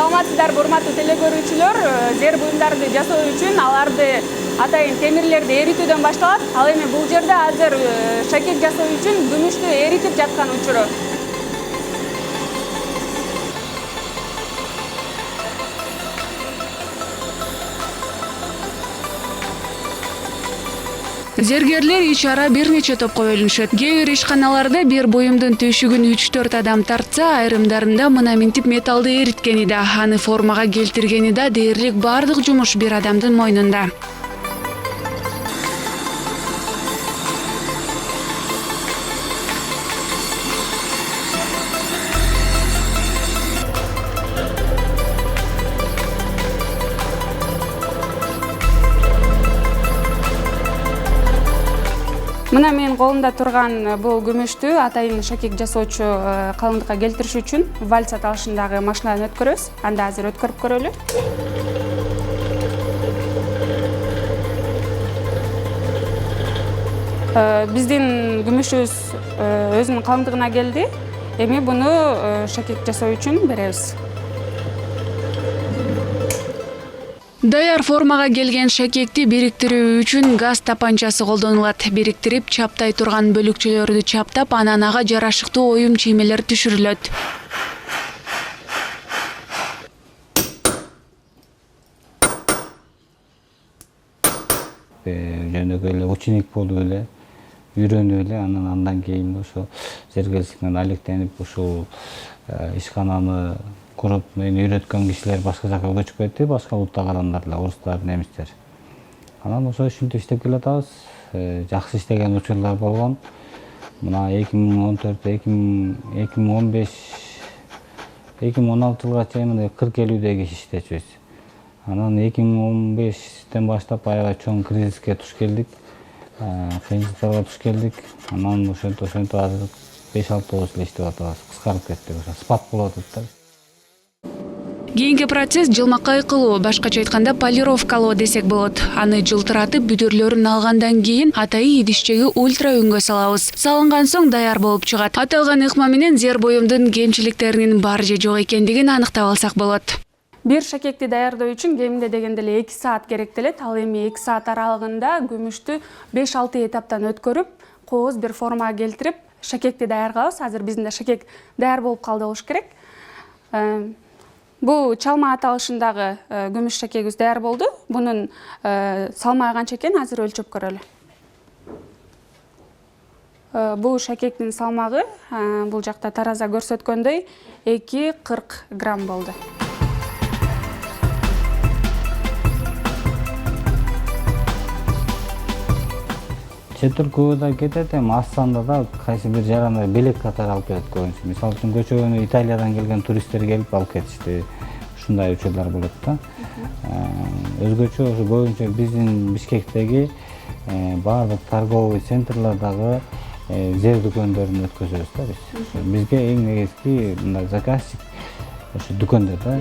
Саламатсыздарбы урматтуу телекөрүүчүлөр. Жер буюмдарды жасоо үчүн аларды атайын темирлерди эритүүдөн башталат. Ал эми бул жерде азыр шакек жасоо үчүн күмүштү эритип жаткан учуру. Зергерлер иш-ара бир нече топко бөлүнүшөт. Кээ бир ишканаларда бир буюмдун түйшүгүн 3-4 адам тартса, айрымдарында мына минтип металлды эриткени да, аны формага келтиргени да дээрлик бардык жумуш бир адамдын мойнунда. Мына менин колумда турган бул күмүштү атайын шакек жасоочу калыңдыкка келтириш үчүн вальц аталышындагы машинадан өткөрөбүз. Анда азыр өткөрүп көрөлү. Биздин күмүшүбүз өзүнүн калыңдыгына келди. Эми буну шакек жасоо үчүн беребиз. Даяр формага келген шакекти бириктирүү үчүн газ тапанчасы колдонулат. Бириктирип, чаптай турган бөлүкчөлөрдү чаптап, анан ага жарашыктуу оюм чиймелер түшүрүлөт. Жөнөкөй эле ученик болуп эле, үйрөнүп эле, андан кийин ошо зергерлик менен алектенип ушул ишкананы куруп мени үйрөткөн кишилер башка жака көчүп кетти, башка улуттагы адамдар эле, орустар, немистер. Анан ошо ушинтип иштеп келатабыз. Жакшы иштеген учурлар болгон. Мына 2014, 2015, 2016 жылга чейин мына 40-50 киши иштечүбүз. Анан 2015-тен баштап аябай чоң кризиске туш келдик. Кыйынчылыктарга туш келдик. Анан ошентип азыр 5-6 эле иштеп атабыз. Кыскарып кетти, ошо спад болуп атат да. Кийинки процесс жылмакай кылуу, башкача айтканда полировкалоо десек болот. Аны жылтыратып, бүдүрлөрүн алгандан кийин атайын идишчеги ультра үнгө салабыз. Салынган соң даяр болуп чыгат. Аталган ыкма менен зер буюмдун кемчиликтеринин бар же жок экендигин аныктап алсак болот. Бир шакекти даярдоо үчүн кеминде дегенде эле 2 саат керектелет. Ал эми 2 саат аралыгында күмүштү 5-6 этаптан өткөрүп, кооз бир формага келтирип, шакекти даяр кылабыз. Азыр биздин шакек даяр болуп калды болуш керек. Бул чалма аталышындагы күмүш шакегибиз даяр болду. Бунун салмагы канча экенин азыр өлчөп көрөлү. Бул шакектин салмагы бул жакта тараза көрсөткөндөй 240 грамм болду. Четиркөө да кетет, эми ассанда да кайсы бир жараны белек катары алып кетет көбүнчө. Мисалы үчүн көчөгөнү Италиядан келген туристтер келип алып кетишти. Ушундай учурлар болот да. Өзгөчө ошо көбүнчө биздин Бишкектеги баардык торговый центрлардагы жер дүкөндөрүн өткөзөбүз да биз. Бизге эң негизги мындай заказчик ошо дүкөндөр да.